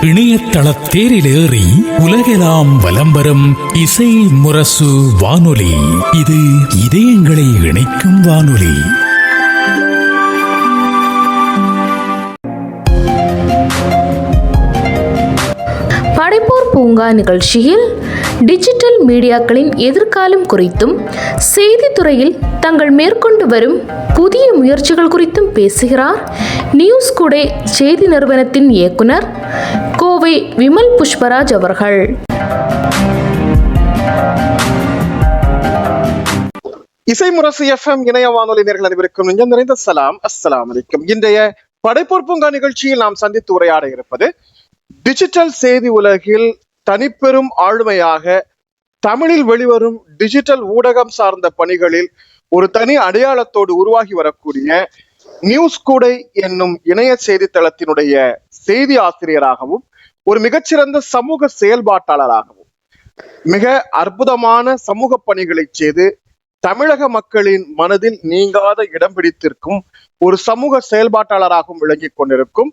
இணையதள தேரிலேறி உலகெல்லாம் வலம் வரும் இசை முரசு வானொலி. இது இதயங்களை இணைக்கும் வானொலி. படைப்போர் பூங்கா நிகழ்ச்சியில் டிஜிட்டல் மீடியாக்களின் எதிர்காலம் குறித்தும் செய்தித்துறையில் தங்கள் மேற்கொண்டு வரும் புதிய முயற்சிகள் குறித்தும் பேசுகிறார் நியூஸ் டுடே செய்தி நிறுவனத்தின் இயக்குனர் கோவை விமல் புஷ்பராஜ் அவர்கள். இசை முரசு FM இணைய வானொலி நேயர்கள் அனைவருக்கும் நெஞ்சம் நிறைந்த அஸ்ஸலாமு அலைக்கும். இன்றைய படைப்போர் பூங்கா நிகழ்ச்சியில் நாம் சந்தித்து உரையாட இருப்பது டிஜிட்டல் செய்தி உலகில் தனிப்பெரும் ஆளுமையாக தமிழில் வெளிவரும் டிஜிட்டல் ஊடகம் சார்ந்த பணிகளில் ஒரு தனி அடையாளத்தோடு உருவாகி வரக்கூடிய நியூஸ் டுடே என்னும் இணைய செய்தித்தளத்தினுடைய செய்தி ஆசிரியராகவும் ஒரு மிகச்சிறந்த சமூக செயல்பாட்டாளராகவும் மிக அற்புதமான சமூக பணிகளை செய்து தமிழக மக்களின் மனதில் நீங்காத இடம் பிடித்திருக்கும் ஒரு சமூக செயல்பாட்டாளராகவும் விளங்கி கொண்டிருக்கும்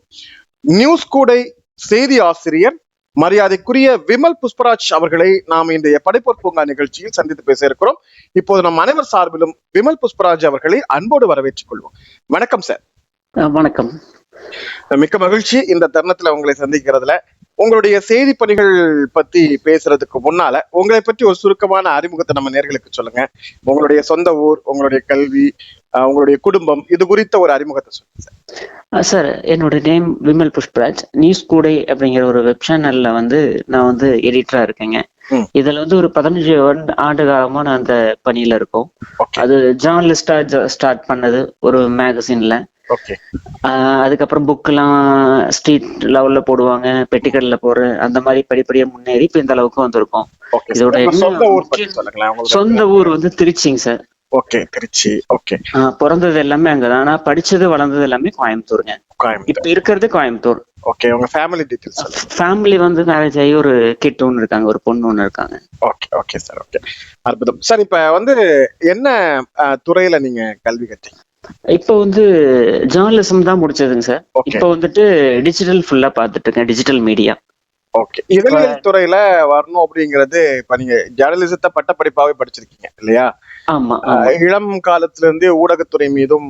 நியூஸ் டுடே செய்தி ஆசிரியர் மரியாதைக்குரிய விமல் புஷ்பராஜ் அவர்களை நாம் இன்றைய படைப்போர் பூங்கா நிகழ்ச்சியில் சந்தித்து பேச இருக்கிறோம். இப்போது நம் அனைவர் சார்பிலும் விமல் புஷ்பராஜ் அவர்களை அன்போடு வரவேற்றுக் கொள்வோம். வணக்கம் சார். வணக்கம். மிக்க மகிழ்ச்சி இந்த தருணத்துல உங்களை சந்திக்கிறதுல. உங்களுடைய செய்தி பணிகள் பத்தி பேசுறதுக்கு முன்னால உங்களை பற்றி ஒரு சுருக்கமான அறிமுகத்தை நம்ம நேர்களுக்கு சொல்லுங்க. உங்களுடைய சொந்த ஊர், உங்களுடைய கல்வி, உங்களுடைய குடும்பம், இது குறித்த ஒரு அறிமுகத்தை சொல்லுங்க சார். சார், என்னோட name Vimal Pushparaj. News Today அப்படிங்கிற ஒரு வெப் சேனல்ல நான் எடிட்டரா இருக்கேங்க. இதுல ஒரு 15 ஆண்டு காலமா நான் அந்த பணியில இருக்கோம். அது ஜேர்னலிஸ்டா ஸ்டார்ட் பண்ணது ஒரு மேகசின்ல. அதுக்கப்புறம் புக் எல்லாம் ஸ்ட்ரீட் லெவல்ல போடுவாங்க, பெட்டிக்கல்ல போற அந்த மாதிரி படிப்படியா முன்னேறி இப்ப இந்த அளவுக்கு வந்திருக்கோம். இதோட சொந்த ஊர் திருச்சிங்க சார். ஓகே, திருச்சி. ஓகே. பிறந்தது எல்லாமே அங்கதான். ஆனா படிச்சது வளர்ந்தது எல்லாமே கோயம்புத்தூருங்க. இப்ப இருக்கிறது கோயம்புத்தூர். ஓகே. உங்க ஃபேமிலி டீடைல்ஸ்? ஃபேமிலி மேரேஜ் ஆகி ஒரு கிட் ஒன்னு இருக்காங்க, ஒரு பொண்ணு ஒன்னு இருக்காங்க. Okay okay sir. ஓகே, அற்புதம் சார். இப்ப என்ன துறையில நீங்க கல்வி கற்றீங்க? இப்ப ஜேர்னலிசம் தான் முடிச்சதுங்க சார். இப்ப டிஜிட்டல் ஃபுல்லா பாத்துட்டு இருக்கேன், டிஜிட்டல் மீடியா. ஓகே. இதழியல் துறையில வரணும் அப்படிங்கறது இப்ப நீங்க ஜேர்னலிசத்தை பட்டப்படிப்பாவே படிச்சிருக்கீங்க இல்லையா? ஆமா. இளம் காலத்துல இருந்தே ஊடகத்துறை மீதும்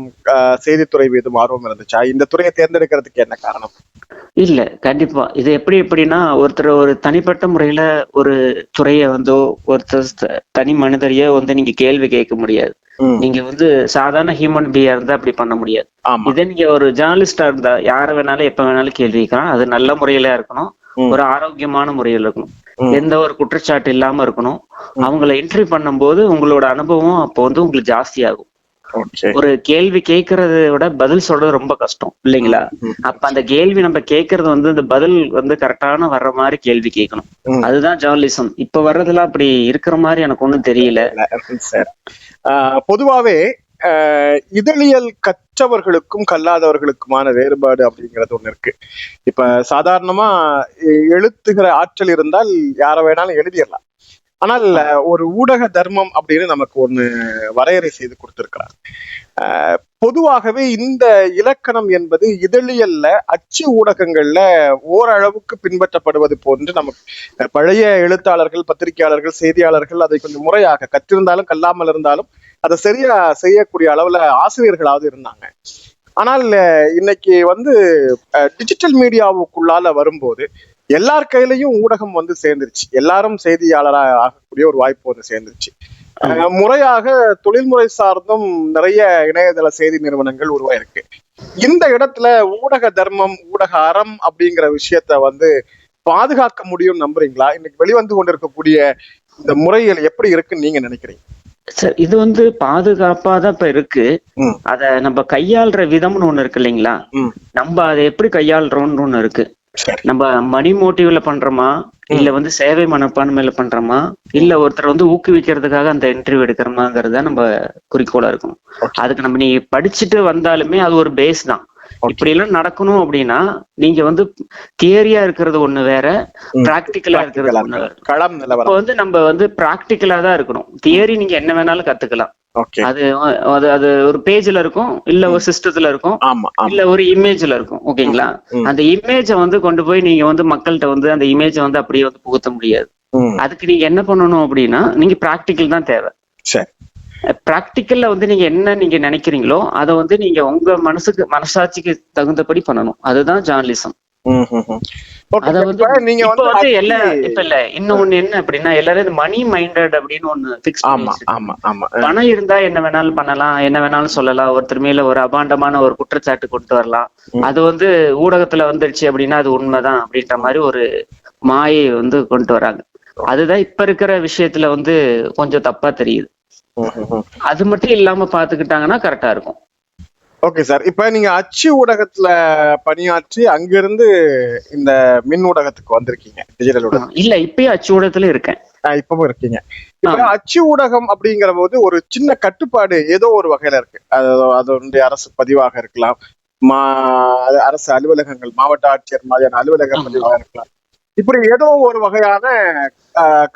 செய்தித்துறை மீதும் ஆர்வம் இருந்துச்சா? இந்த துறையை தேர்ந்தெடுக்கிறதுக்கு என்ன காரணம்? இல்ல, கண்டிப்பா இது எப்படின்னா ஒருத்தர் ஒரு தனிப்பட்ட முறையில ஒரு துறைய ஒருத்தர் தனி மனிதரையே நீங்க கேள்வி கேட்க முடியாது. நீங்க சாதாரண ஹியூமன் பீயா இருந்தா அப்படி பண்ண முடியாது. இதே நீங்க ஒரு ஜேர்னலிஸ்டா இருந்தா யார வேணாலும் எப்ப வேணாலும் கேள்வி கேட்கலாம். அது நல்ல முறையில இருக்கணும், ஒரு ஆரோக்கியமான முறையில் இருக்கணும், எந்த ஒரு குற்றச்சாட்டு இல்லாம இருக்கணும். அவங்கள இன்டர்வியூ பண்ணும்போது உங்களோட அனுபவம் அப்போ உங்களுக்கு ஜாஸ்தி ஆகும். ஒரு கேள்வி கேட்கறத விட பதில் சொல்றது ரொம்ப கஷ்டம் இல்லைங்களா? அப்ப அந்த கேள்வி நம்ம கேட்கறது இந்த பதில் கரெக்டான வர்ற மாதிரி கேள்வி கேட்கணும். அதுதான் ஜேர்னலிசம். இப்ப வர்றதுலாம் அப்படி இருக்கிற மாதிரி எனக்கு ஒண்ணும் தெரியல சார். பொதுவாவே இதழியல் கற்றவர்களுக்கும் கல்லாதவர்களுக்குமான வேறுபாடு அப்படிங்கிறது ஒண்ணு இருக்கு. இப்ப சாதாரணமா எழுத்துகிற ஆற்றல் இருந்தால் யார வேணாலும் எழுதிடலாம். ஆனால் ஒரு ஊடக தர்மம் அப்படின்னு நமக்கு ஒண்ணு வரையறை செய்து கொடுத்திருக்கிறார். பொதுவாகவே இந்த இலக்கணம் என்பது இதழியல்ல, அச்சு ஊடகங்கள்ல ஓரளவுக்கு பின்பற்றப்படுவது போன்று நமக்கு பழைய எழுத்தாளர்கள், பத்திரிகையாளர்கள், செய்தியாளர்கள் அதை கொஞ்சம் முறையாக கற்றிருந்தாலும் கல்லாமல் இருந்தாலும் அதை சரியா செய்யக்கூடிய அளவுல ஆசிரியர்களாவது இருந்தாங்க. ஆனால் இன்னைக்கு டிஜிட்டல் மீடியாவுக்குள்ளால வரும்போது எல்லார் கையிலையும் ஊடகம் சேர்ந்துருச்சு. எல்லாரும் செய்தியாளராக ஆகக்கூடிய ஒரு வாய்ப்பு சேர்ந்துருச்சு. முறையாக தொழில்முறை சார்ந்தும் நிறைய இணையதள செய்தி நிறுவனங்கள் உருவாயிருக்கு. இந்த இடத்துல ஊடக தர்மம், ஊடக அறம் அப்படிங்கிற விஷயத்த பாதுகாக்க முடியும் நம்புறீங்களா? இன்னைக்கு வெளிவந்து கொண்டிருக்கக்கூடிய இந்த முறைகள் எப்படி இருக்குன்னு நீங்க நினைக்கிறீங்க சார்? இது பாதுகாப்பாதான் இப்ப இருக்கு. அத நம்ம கையாளுற விதம்னு ஒண்ணு இருக்கு இல்லைங்களா? நம்ம அதை எப்படி கையாளுறோம்னு ஒண்ணு இருக்கு. நம்ம மணி மோட்டிவ்ல பண்றோமா, இல்ல சேவை மனப்பான்மையில பண்றோமா, இல்ல ஒருத்தர் ஊக்குவிக்கிறதுக்காக அந்த இன்டர்வியூ எடுக்கிறோமாங்கிறத நம்ம குறிக்கோளா இருக்கணும். அதுக்கு நீ படிச்சுட்டு வந்தாலுமே அது ஒரு பேஸ் தான். இப்படி எல்லாம் நடக்கணும் அப்படின்னா நீங்க வந்து தியரியா இருக்கிறது ஒண்ணு வேற, பிராக்டிக்கலா இருக்கிறது ஒண்ணு வேற. களம் இப்ப நிலவரம். வந்து நம்ம வந்து பிராக்டிக்கலா தான் இருக்கணும். தியரி நீங்க என்ன வேணாலும் கத்துக்கலாம். ஓகே. அது அது அது ஒரு பேஜ்ல இருக்கும், இல்ல ஒரு சிஸ்டத்துல இருக்கும், ஆமா ஆமா. இல்ல ஒரு இமேஜ்ல இருக்கும். ஓகேங்களா? அந்த இமேஜை வந்து கொண்டு போய் நீங்க வந்து மக்கள்கிட்ட வந்து அந்த இமேஜை வந்து அப்படியே வந்து புகுத்த முடியாது. அதுக்கு நீங்க என்ன பண்ணணும் அப்படின்னா நீங்க பிராக்டிக்கல் தான் தேவை. சரி. பிராக்டிக்கல்ல வந்து நீங்க என்ன நீங்க நினைக்கிறீங்களோ அதை வந்து நீங்க உங்க மனசாட்சிக்கு தகுந்தபடி பண்ணணும். அதுதான் ஜேர்னலிசம். அத வந்து நீங்க இப்ப வந்து எல்லா இப்ப இல்ல இன்னும் ஒண்ணு என்ன அப்படின்னா எல்லாரும் மணி மைண்டட் அப்படின்னு ஒண்ணு பிக்ஸ் பண்ணி பணம் இருந்தா என்ன வேணாலும் பண்ணலாம், என்ன வேணாலும் சொல்லலாம், ஒருத்தர் மேல ஒரு அபாண்டமான ஒரு குற்றச்சாட்டு கொண்டு வரலாம், அது வந்து ஊடகத்துல வந்துருச்சு அப்படின்னா அது உண்மைதான் அப்படின்ற மாதிரி ஒரு மாயை வந்து கொண்டு வராங்க. அதுதான் இப்ப இருக்கிற விஷயத்துல வந்து கொஞ்சம் தப்பா தெரியுது. அது மட்டும் இல்லாம பாத்துக்கிட்டாங்கன்னா கரெக்டா இருக்கும். Okay sir. இப்ப நீங்க அச்சு ஊடகத்துல பணியாற்றி அங்கிருந்து இந்த மின் ஊடகத்துக்கு வந்திருக்கீங்க, டிஜிட்டல் ஊடகம். இல்ல இப்பயும் அச்சு ஊடகத்துல இருக்கேன். இப்பவும் இருக்கீங்க. இப்ப அச்சு ஊடகம் அப்படிங்கிற போது ஒரு சின்ன கட்டுப்பாடு ஏதோ ஒரு வகையில இருக்கு. அது வந்து அரசு பதிவாக இருக்கலாம், அரசு அலுவலகங்கள், மாவட்ட ஆட்சியர் மாதிரியான அலுவலக பதிவாக இருக்கலாம். இப்படி ஏதோ ஒரு வகையான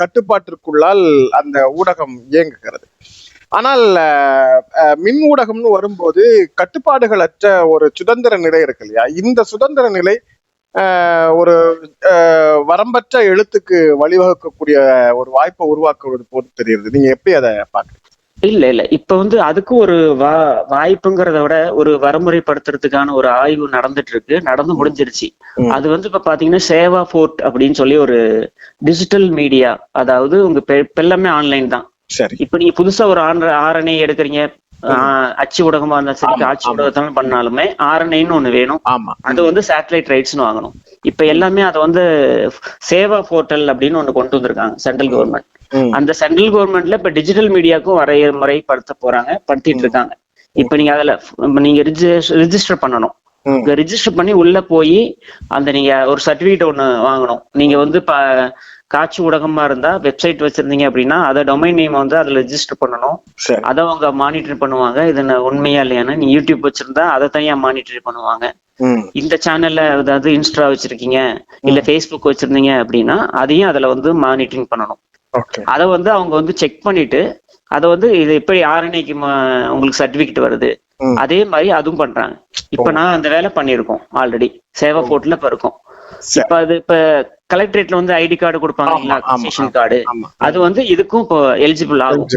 கட்டுப்பாட்டிற்குள்ளால் அந்த ஊடகம் இயங்குகிறது. ஆனால் மின் ஊடகம்னு வரும்போது கட்டுப்பாடுகள் அற்ற ஒரு சுதந்திர நிலை இருக்கு இல்லையா? இந்த சுதந்திர நிலை ஒரு வரம்பற்ற எழுத்துக்கு வழிவகுக்கக்கூடிய ஒரு வாய்ப்பை உருவாக்குவது போது தெரியுது. நீங்க எப்படி அதை பாக்குறீங்க? இல்ல இப்ப வந்து அதுக்கு ஒரு வாய்ப்புங்கிறத விட ஒரு வரமுறைப்படுத்துறதுக்கான ஒரு ஆய்வு நடந்து முடிஞ்சிருச்சு. அது வந்து இப்ப பாத்தீங்கன்னா சேவா போர்ட் அப்படின்னு சொல்லி ஒரு டிஜிட்டல் மீடியா, அதாவது உங்க எல்லாமே ஆன்லைன் தான். இப்ப நீங்க புதுசா ஒரு ஆர்என்ஏ எடுக்கிறீங்க, அச்சு ஊடகமா இருந்தா சரி, காட்சி ஊடகத்தாலும் பண்ணாலுமே ஆர்என்ஏன்னு ஒண்ணு வேணும். அது வந்து சேட்டலைட் ரைட்ஸ்னு வாங்கணும். இப்ப எல்லாமே அதை வந்து சேவா போர்ட்டல் அப்படின்னு ஒண்ணு கொண்டு வந்திருக்காங்க சென்ட்ரல் கவர்மெண்ட். அந்த சென்ட்ரல் கவர்மெண்ட்ல இப்ப டிஜிட்டல் மீடியாவுக்கும் படுத்திட்டு இருக்காங்க. இப்ப நீங்க அதுல நீங்க ரிஜிஸ்டர் பண்ணணும். ரிஜிஸ்டர் பண்ணி உள்ள போய் அந்த நீங்க ஒரு சர்டிபிகேட் ஒண்ணு வாங்கணும். நீங்க வந்து காட்சி ஊடகமா இருந்தா வெப்சைட் வச்சிருந்தீங்க அப்படின்னா அதை டொமைன் நேம் வந்து அதுல ரெஜிஸ்டர் பண்ணணும். அதை அவங்க மானிட்டர் பண்ணுவாங்க, இது உண்மையா இல்லையான்னு. நீ யூடியூப் வச்சிருந்தா அதை தனியா மானிட்டர் பண்ணுவாங்க. இந்த சேனல்ல ஏதாவது இன்ஸ்டா வச்சிருக்கீங்க இல்ல பேஸ்புக் வச்சிருந்தீங்க அப்படின்னா அதையும் அதுல வந்து மானிட்டரிங் பண்ணணும். அதை வந்து அவங்க வந்து செக் பண்ணிட்டு அதை வந்து இது எப்படி ஆர்என்ஏக்கு உங்களுக்கு சர்டிபிகேட் வருது அதே மாதிரி அதுவும் பண்றாங்க. இப்ப நான் அந்த வேலை பண்ணிருக்கோம் ஆல்ரெடி, சேவா போர்ட்ல இப்ப இருக்கோம். இப்ப அது இப்ப கலெக்டரேட்ல வந்து ஐடி கார்டு கொடுப்பாங்க, அப்ளிகேஷன் கார்டு, அது வந்து இதுக்கும் இப்போ எலிஜிபிள் ஆகும்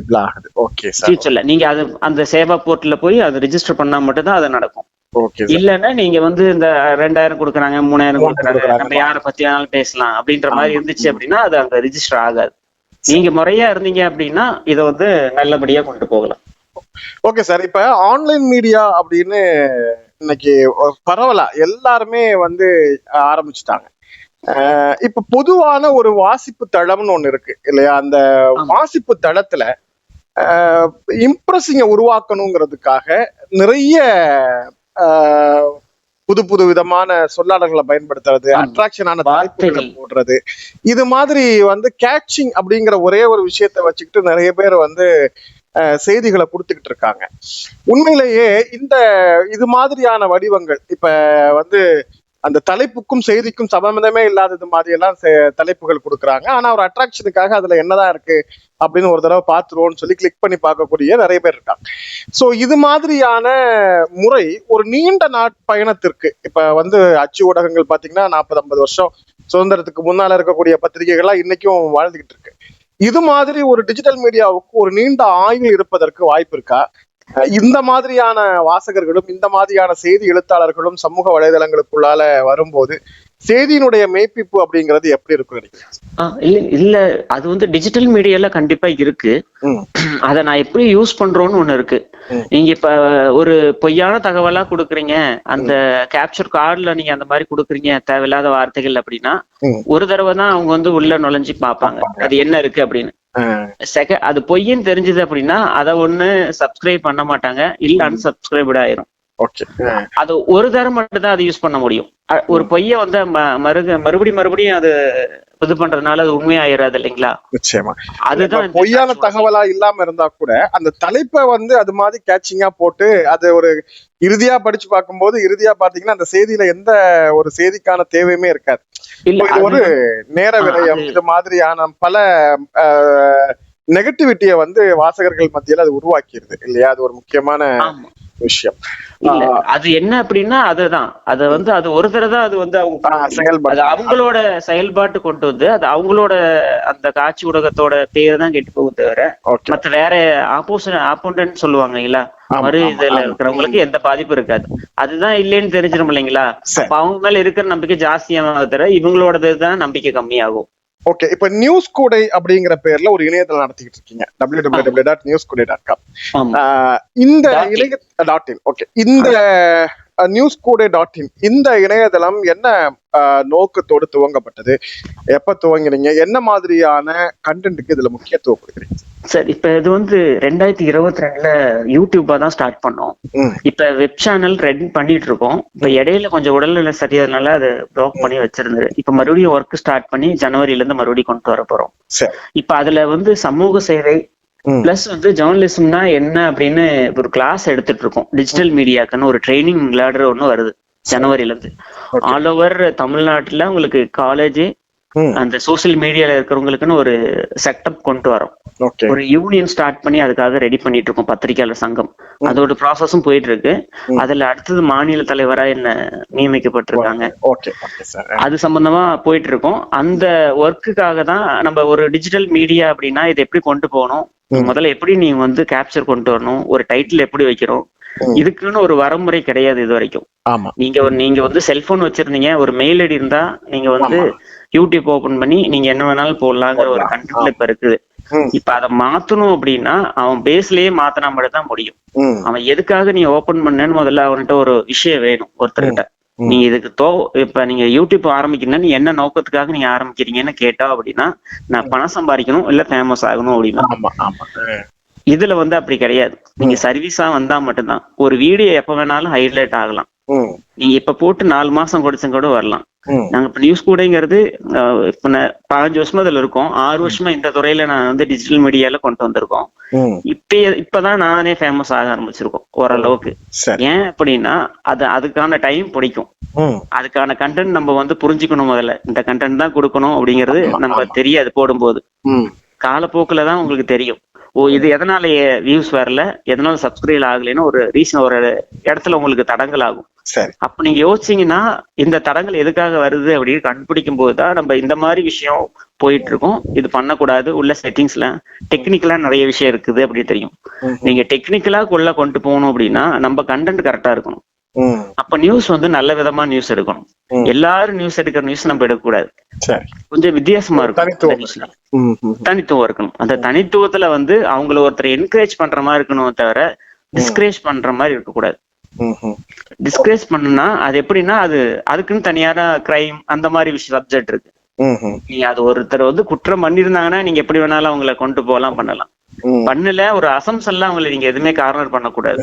ஃபியூச்சர்ல. நீங்க அது அந்த சேவா போர்ட்ல போய் அதை ரிஜிஸ்டர் பண்ணா மட்டும் தான் அது நடக்கும். இல்லன்னா நீங்க வந்து இந்த 2000 கொடுக்குறாங்க, 3000 கொடுக்குறாங்க, நம்ம யாரை பத்தி வேணாலும் பேசலாம் அப்படின்ற மாதிரி இருந்துச்சு அப்படின்னா அது அங்க ரிஜிஸ்டர் ஆகாது. நீங்க முறையா இருந்தீங்க அப்படின்னா இதை வந்து நல்லபடியா கொண்டு போகலாம். Okay sir. இப்ப ஆன்லைன் மீடியா அப்படின்னு இன்னைக்கு பரவலா எல்லாருமே வந்து ஆரம்பிச்சுட்டாங்க. இப்ப பொதுவான ஒரு வாசிப்பு தளம்னு ஒண்ணு இருக்கு இல்லையா? அந்த வாசிப்பு தளத்துல இம்ப்ரெஸிங்க உருவாக்கணுங்கிறதுக்காக நிறைய புது புது விதமான சொல்லாடல்களை பயன்படுத்துறது, அட்ராக்ஷனான தலைப்புகளை போடுறது, இது மாதிரி வந்து கேட்சிங் அப்படிங்கிற ஒரே ஒரு விஷயத்த வச்சுக்கிட்டு நிறைய பேர் வந்து செய்திகளை கொடுத்துக்கிட்டு இருக்காங்க. உண்மையிலேயே இது மாதிரியான வடிவங்கள் இப்ப வந்து அந்த தலைப்புக்கும் செய்திக்கும் சம்பந்தமே இல்லாதது மாதிரி எல்லாம் தலைப்புகள் கொடுக்குறாங்க. ஆனா ஒரு அட்ராக்ஷனுக்காக அதுல என்னதான் இருக்கு அப்படின்னு ஒரு தடவை பார்த்துருவோம்னு சொல்லி கிளிக் பண்ணி பார்க்கக்கூடிய நிறைய பேர் இருக்காங்க. ஸோ இது மாதிரியான முறை ஒரு நீண்ட பயணத்திற்கு இப்ப வந்து அச்சு ஊடகங்கள் பாத்தீங்கன்னா 40-50 வருஷம் சுதந்திரத்துக்கு முன்னால இருக்கக்கூடிய பத்திரிகைகள்லாம் இன்னைக்கும் வாழ்ந்துகிட்டு இருக்கு. இது மாதிரி ஒரு டிஜிட்டல் மீடியாவுக்கு ஒரு நீண்ட ஆயுள் இருப்பதற்கு வாய்ப்பு இருக்கா? இந்த மாதிரியான வாசகர்களும் இந்த மாதிரியான செய்தி எழுத்தாளர்களும் சமூக வலைதளங்களுக்குள்ளால வரும்போது செய்தியினுடைய மெய்ப்பிப்பு அப்படிங்கிறது எப்படி இருக்கும்? இல்ல அது வந்து டிஜிட்டல் மீடியால கண்டிப்பா இருக்கு. அதை நான் எப்படி யூஸ் பண்றோம்னு ஒண்ணு இருக்கு. நீங்க இப்ப ஒரு பொய்யான தகவலா கொடுக்குறீங்க, அந்த கேப்சர் கார்டுல நீங்க அந்த மாதிரி கொடுக்குறீங்க தேவையில்லாத வார்த்தைகள் அப்படின்னா ஒரு தடவை தான் அவங்க வந்து உள்ள நுழைஞ்சு பார்ப்பாங்க அது என்ன இருக்கு அப்படின்னு. அது பொய்ன்னு தெரிஞ்சது அப்படின்னா அதை ஒண்ணு சப்ஸ்கிரைப் பண்ண மாட்டாங்க, இல்ல அன்சப்ஸ்கிரைப்ட் ஆயிரும். ஓகே. அது ஒரு தரம் மட்டும் தான் அது யூஸ் பண்ண முடியும். ஒரு பொய்ய வந்து மறுபடியும் அது இது பண்றதுனால அது உண்மையாயிராது இல்லைங்களா? நிச்சயமா. அதுதான் பொய்யான தகவலா இல்லாம இருந்தா கூட அந்த தலைப்பை வந்து அது மாதிரி கேட்சிங்கா போட்டு அது ஒரு இறுதியா படிச்சு பார்க்கும்போது இறுதியா பாத்தீங்கன்னா அந்த செய்தியில எந்த ஒரு செய்திக்கான தேவையுமே இருக்காது. இது ஒரு நேர விரயம், இது மாதிரியான பல நெகட்டிவிட்டிய வந்து வாசகர்கள் மத்தியில அது உருவாக்கிடுது இல்லையா? அது ஒரு முக்கியமான விஷயம். அது என்ன அப்படின்னா அதுதான் அது வந்து அது ஒரு தடவை தான் அது வந்து அவங்க அவங்களோட செயல்பாட்டு கொண்டு வந்து அது அவங்களோட அந்த காட்சி ஊடகத்தோட பேரு தான் கெட்டு போகும் தவிர மத்த வேற ஆப்போனன்ட் சொல்லுவாங்க இல்ல மறு இதுல இருக்கிறவங்களுக்கு எந்த பாதிப்பும் இருக்காது. அதுதான் இல்லைன்னு தெரிஞ்சிடும் இல்லைங்களா? அப்ப அவங்க மேல இருக்கிற நம்பிக்கை ஜாஸ்தியாக தவிர இவங்களோடதுதான் நம்பிக்கை கம்மியாகும். ஓகே. இப்ப நியூஸ் கூடை அப்படிங்கிற பேர்ல ஒரு இணையதளம் நடத்திக்கிட்டு இருக்கீங்க, www.newskuday.com. இந்த இணைய.in. ஓகே. இந்த நியூஸ் கூடை.in இந்த இணையதளம் என்ன நோக்கத்தோடு துவங்கப்பட்டது, எப்ப துவங்கினீங்க, என்ன மாதிரியான கண்டென்ட்டுக்கு இதுல முக்கியத்துவம் கொடுக்குறீங்க? சார் இப்ப இது வந்து 2022 யூடியூபா தான் ஸ்டார்ட் பண்ணோம். இப்ப வெப் சேனல் ரெடி பண்ணிட்டு இருக்கோம். இப்ப இடையில கொஞ்சம் உடல்நிலை சரியாதனால அது பிளாக் பண்ணி வச்சிருந்தது. இப்ப மறுபடியும் ஒர்க் ஸ்டார்ட் பண்ணி ஜனவரில இருந்து மறுபடியும் கொண்டு வர போறோம். இப்ப அதுல வந்து சமூக சேவை பிளஸ் வந்து ஜேர்னலிசம்னா என்ன அப்படின்னு ஒரு கிளாஸ் எடுத்துட்டு இருக்கோம். டிஜிட்டல் மீடியாக்குன்னு ஒரு ட்ரைனிங் விளையாடுற ஒண்ணு வருது ஜனவரில இருந்து. ஆல் ஓவர் தமிழ்நாட்டுல உங்களுக்கு காலேஜ் அந்த சோசியல் மீடியால இருக்கிறவங்களுக்குன்னு ஒரு செட்டப் கொண்டு வரோம். ஒரு யூனியன் ஸ்டார்ட் பண்ணி அதுக்காக ரெடி பண்ணிட்டு இருக்கோம், பத்திரிகையாளர் சங்கம். அதோட ப்ராசஸும் போயிட்டு இருக்கு. அதுல அடுத்தது மாநில தலைவரா என்ன நியமிக்கப்பட்டிருக்காங்க. அது சம்பந்தமா போயிட்டு இருக்கோம். அந்த ஒர்க்குக்காக தான் நம்ம ஒரு டிஜிட்டல் மீடியா அப்படின்னா இது எப்படி கொண்டு போகணும், முதல்ல எப்படி நீங்க வந்து கேப்சர் கொண்டு வரணும், ஒரு டைட்டில் எப்படி வைக்கிறோம், இதுக்குன்னு ஒரு வரமுறை கிடையாது இது வரைக்கும். நீங்க வந்து செல்போன் வச்சிருந்தீங்க, ஒரு மெயில் ஐடி இருந்தா நீங்க வந்து யூடியூப் ஓபன் பண்ணி நீங்க என்ன வேணாலும் போடலாங்கிற ஒரு கண்டென்ட்ல இப்ப இருக்குது. இப்ப அதை மாத்தணும் அப்படின்னா அவன் பேஸ்லயே மாத்தினா மட்டும் தான் முடியும். அவன் எதுக்காக நீ ஓபன் பண்ணேன்னு முதல்ல அவன்கிட்ட ஒரு விஷயம் வேணும் ஒருத்தர்கிட்ட. நீங்க இதுக்கு இப்ப நீங்க யூடியூப் ஆரம்பிக்கணும்னா நீ என்ன நோக்கத்துக்காக நீங்க ஆரம்பிக்கிறீங்கன்னு கேட்டா அப்படின்னா நான் பணம் சம்பாதிக்கணும் இல்ல ஃபேமஸ் ஆகணும் அப்படின்னா. இதுல வந்து அப்படி கிடையாது. நீங்க சர்வீஸா வந்தா மட்டும்தான். ஒரு வீடியோ எப்ப வேணாலும் ஹைலைட் ஆகலாம். நீங்க இப்ப போட்டு 4 மாசம் கொடுத்தும் கூட வரலாம். நாங்க இப்ப நியூஸ் கூடங்கிறது இப்ப 15 வருஷமா அதுல இருக்கோம். 6 வருஷமா இந்த துறையில நான் வந்து டிஜிட்டல் மீடியால கொண்டு வந்திருக்கோம். இப்பதான் நானே ஃபேமஸ் ஆக ஆரம்பிச்சிருக்கோம் ஓரளவுக்கு. ஏன் அப்படின்னா அதுக்கான டைம் பிடிக்கும். அதுக்கான கண்டென்ட் நம்ம வந்து புரிஞ்சுக்கணும். முதல்ல இந்த கண்டென்ட் தான் கொடுக்கணும் அப்படிங்கிறது நம்ம தெரியாது. போடும்போது காலப்போக்குலதான் உங்களுக்கு தெரியும். இது எதனால வியூஸ் வரல, எதனால சப்ஸ்கிரைப் ஆகலைன்னு ஒரு ரீசன், ஒரு இடத்துல உங்களுக்கு தடங்கள் ஆகும். அப்ப நீங்க யோசிச்சீங்கன்னா இந்த தடங்கள் எதுக்காக வருது அப்படின்னு கண்டுபிடிக்கும் போதுதான் நம்ம இந்த மாதிரி விஷயம் போயிட்டு இருக்கோம். இது பண்ணக்கூடாது, உள்ள செட்டிங்ஸ்ல டெக்னிக்கலா நிறைய விஷயம் இருக்குது அப்படின்னு தெரியும். நீங்க டெக்னிக்கலா கொண்டு போகணும் அப்படின்னா நம்ம கண்டென்ட் கரெக்டா இருக்கணும். அப்ப நியூஸ் வந்து நல்ல விதமா நியூஸ் எடுக்கணும். எல்லாரும் நியூஸ் எடுக்கிற நியூஸ் நம்ம எடுக்கக்கூடாது. கொஞ்சம் வித்தியாசமா இருக்கும், தனித்துவம் இருக்கணும். அந்த தனித்துவத்துல வந்து அவங்கள ஒருத்தர் என்கரேஜ் பண்ற மாதிரி இருக்கணும் தவிர டிஸ்கரேஜ் பண்ற மாதிரி இருக்கக்கூடாது. டிஸ்கரேஜ் பண்ணுனா அது எப்படின்னா அதுக்குன்னு தனியான கிரைம் அந்த மாதிரி விஷயம் சப்ஜெக்ட் இருக்கு. நீங்க அது ஒருத்தர் வந்து குற்றம் பண்ணிருந்தாங்கன்னா நீங்க எப்படி வேணாலும் அவங்கள கொண்டு போகலாம், பண்ணலாம். பண்ணல ஒரு அசம்சன்லாம் அவங்களை நீங்க எதுவுமே கார்னர் பண்ணக்கூடாது.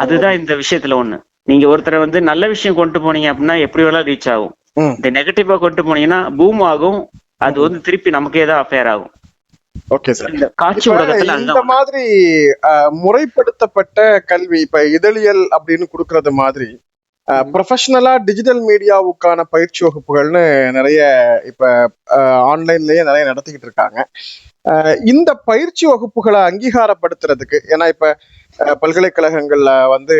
அதுதான் இந்த விஷயத்துல ஒண்ணு. நீங்க ஒருத்தரை வந்து நல்ல விஷயம் கொண்டு போனீங்க அப்படின்னா எப்படி வேணாலும் ரீச் ஆகும். இந்த நெகட்டிவா கொண்டு போனீங்கன்னா பூம் ஆகும். அது வந்து திருப்பி நமக்கே தான் அஃபேர் ஆகும். Okay sir. இந்த மாதிரி முறைப்படுத்தப்பட்ட கல்வி இப்ப இதழியல் அப்படின்னு கொடுக்கறது மாதிரி ப்ரொஃபஷனலா டிஜிட்டல் மீடியாவுக்கான பயிற்சி வகுப்புகள்னு நிறைய இப்ப ஆன்லைன்லயே நிறைய நடத்திக்கிட்டு இருக்காங்க. இந்த பயிற்சி வகுப்புகளை அங்கீகாரப்படுத்துறதுக்கு, ஏன்னா இப்ப பல்கலைக்கழகங்கள்ல வந்து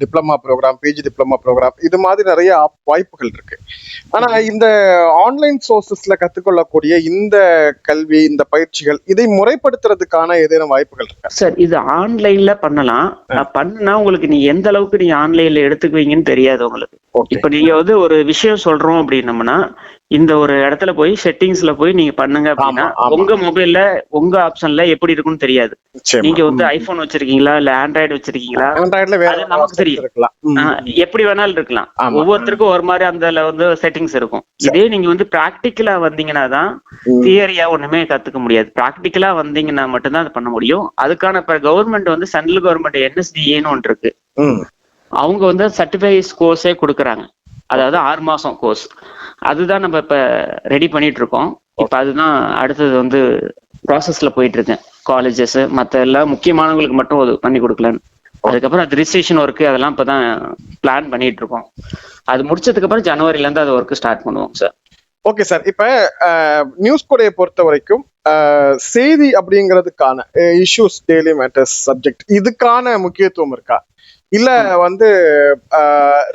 diploma programme, PG diploma programme, இது மாதிரி நிறைய வாய்ப்புகள் இருக்கு. ஆனா இந்த ஆன்லைன் சோர்சஸ்ல கத்துக்கொள்ளக்கூடிய இந்த கல்வி, இந்த பயிற்சிகள், இதை முறைப்படுத்துறதுக்கான ஏதேனும் வாய்ப்புகள் இருக்கா சார்? இது ஆன்லைன்ல பண்ணலாம். பண்ணா உங்களுக்கு நீங்க எந்த அளவுக்கு நீங்க ஆன்லைன்ல எடுத்துக்குவீங்கன்னு தெரியாது உங்களுக்கு. இப்ப நீங்க வந்து ஒரு விஷயம் சொல்றோம் அப்படின்னம்னா இந்த ஒரு இடத்துல போய் செட்டிங்ஸ்ல போய் நீங்க பண்ணுங்க அப்படின்னா உங்க மொபைல்ல உங்க ஆப்ஷன்ல எப்படி இருக்குன்னு தெரியாது. நீங்க வந்து ஐபோன் வச்சிருக்கீங்களா இல்ல ஆண்ட்ராய்டு வச்சிருக்கீங்களா, நமக்கு தெரியும். எப்படி வேணாலும் இருக்கலாம். ஒவ்வொருத்தருக்கும் ஒரு மாதிரி அந்த வந்து செட்டிங்ஸ் இருக்கும். இதே நீங்க வந்து பிராக்டிக்கலா வந்தீங்கன்னா தான், தியரியா ஒண்ணுமே கத்துக்க முடியாது. பிராக்டிக்கலா வந்தீங்கன்னா மட்டும்தான் அது பண்ண முடியும். அதுக்கான இப்ப கவர்மெண்ட் வந்து சென்ட்ரல் கவர்மெண்ட் NSDAன்னு ஒன்று இருக்கு, அவங்க வந்து சர்டிஃபைஸ் கோர்ஸே கொடுக்குறாங்க. அதாவது 6 மாசம் கோர்ஸ். அதுதான் நம்ம இப்ப ரெடி பண்ணிட்டு இருக்கோம். இப்ப அதுதான் அடுத்தது வந்து ப்ராசஸ்ல போயிட்டு இருக்கேன். காலேஜஸ் மற்ற எல்லாம் முக்கியமானவங்களுக்கு மட்டும் அது பண்ணி கொடுக்கலன்னு. அதுக்கப்புறம் அது ரிஜிஸ்ட்ரேஷன் ஒர்க்கு அதெல்லாம் இப்பதான் பிளான் பண்ணிட்டு இருக்கோம். அது முடிச்சதுக்கு அப்புறம் ஜனவரில இருந்து அது ஒர்க் ஸ்டார்ட் பண்ணுவோம் சார். Okay sir. இப்ப நியூஸ் கோடையை பொறுத்த வரைக்கும் செய்தி அப்படிங்கிறதுக்கான இஷ்யூஸ், டெய்லி மேட்டர்ஸ், சப்ஜெக்ட் இதுக்கான முக்கியத்துவம் இருக்கா? இல்ல வந்து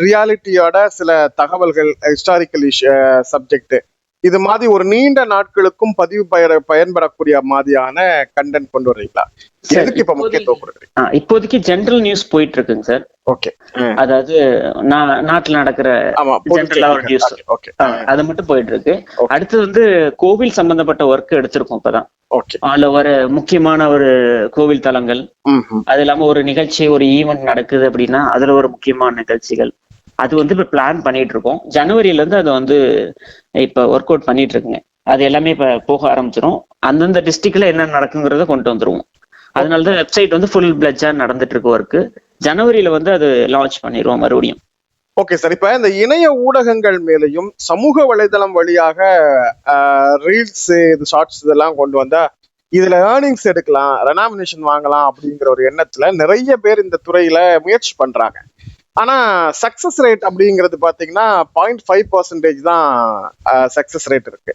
ரியாலிட்டியோட சில தகவல்கள், ஹிஸ்டாரிக்கல் சப்ஜெக்ட் இது மாதிரி ஒரு நீண்ட நாட்களுக்கும் பதிவு பயன்படக்கூடிய மாதிரியான கண்டென்ட் கொண்டு வரீங்களா? எதுக்கு இப்ப முக்கியத்துவம் கொடுக்குறீங்க? இப்போதைக்கு ஜெனரல் நியூஸ் போயிட்டு இருக்குங்க சார். ஓகே. அதாவது நாட்டுல நடக்கிற நியூஸ் அது மட்டும் போயிட்டு இருக்கு. அடுத்து வந்து கோவில் சம்பந்தப்பட்ட ஒர்க் எடுத்திருக்கோம் இப்பதான். அதுல ஒரு முக்கியமான ஒரு கோவில் தலங்கள், அது இல்லாம ஒரு நிகழ்ச்சி, ஒரு ஈவெண்ட் நடக்குது அப்படின்னா அதுல ஒரு முக்கியமான நிகழ்ச்சிகள், அது வந்து இப்ப பிளான் பண்ணிட்டு இருக்கோம். ஜனவரியில இருந்து அதை வந்து இப்ப ஒர்க் அவுட் பண்ணிட்டு இருக்குங்க. அது எல்லாமே இப்ப போக ஆரம்பிச்சிடும். அந்தந்த டிஸ்ட்ரிக்ட்ல என்ன நடக்குங்கிறத கொண்டு வந்துருவோம். அதனாலதான் வெப்சைட் வந்து ஃபுல் பிளட்ஜா நடந்துட்டு இருக்கு ஒர்க்கு. ஜனவரியில வந்து அது லான்ச் பண்ணிடுவோம் மறுபடியும். Okay sir. இப்ப இந்த இணைய ஊடகங்கள் மேலையும் சமூக வலைதளம் வழியாக ரீல்ஸ், ஷார்ட்ஸ் இதெல்லாம் கொண்டு வந்தா இதுல ஏர்னிங்ஸ் எடுக்கலாம், ரெனாமினேஷன் வாங்கலாம் அப்படிங்கிற ஒரு எண்ணத்துல நிறைய பேர் இந்த துறையில முயற்சி பண்றாங்க. ஆனா சக்சஸ் ரேட் அப்படிங்கிறது பாத்தீங்கன்னா 0.5% தான் சக்சஸ் ரேட் இருக்கு.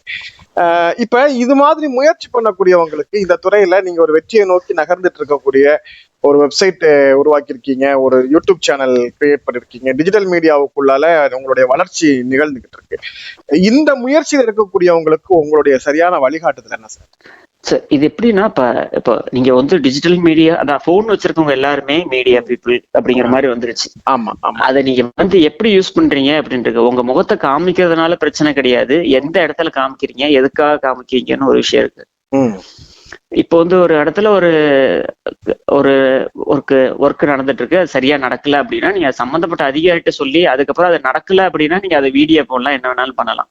இப்ப இது மாதிரி முயற்சி பண்ணக்கூடியவங்களுக்கு இந்த துறையில நீங்க ஒரு வெற்றியை நோக்கி நகர்ந்துட்டு இருக்கக்கூடிய ஒரு வெப்சைட் உருவாக்கியிருக்கீங்க, ஒரு யூடியூப் சேனல் கிரியேட் பண்ணிருக்கீங்க, டிஜிட்டல் மீடியாவுக்குள்ளால உங்களுடைய வளர்ச்சி நிகழ்ந்துகிட்டு இருக்கு. இந்த முயற்சியில் இருக்கக்கூடியவங்களுக்கு உங்களுடைய சரியான வழிகாட்டுதல் என்ன சார்? சார் இது எப்படின்னா, இப்போ நீங்க வந்து டிஜிட்டல் மீடியா, அதான் போன் வச்சிருக்கவங்க எல்லாருமே மீடியா பீப்புள் அப்படிங்கிற மாதிரி வந்துருச்சு. ஆமா ஆமா. அதை நீங்க வந்து எப்படி யூஸ் பண்றீங்க அப்படின்றது, உங்க முகத்தை காமிக்கிறதுனால பிரச்சனை கிடையாது, எந்த இடத்துல காமிக்கிறீங்க, எதுக்காக காமிக்கிறீங்கன்னு ஒரு விஷயம் இருக்கு. இப்போ வந்து ஒரு இடத்துல ஒரு ஒர்க் நடந்துட்டு இருக்கு, அது சரியா நடக்கல அப்படின்னா நீங்க சம்பந்தப்பட்ட அதிகாரிகிட்ட சொல்லி, அதுக்கப்புறம் அது நடக்கல அப்படின்னா நீங்க அதை வீடியோ போடலாம், என்ன வேணாலும் பண்ணலாம்.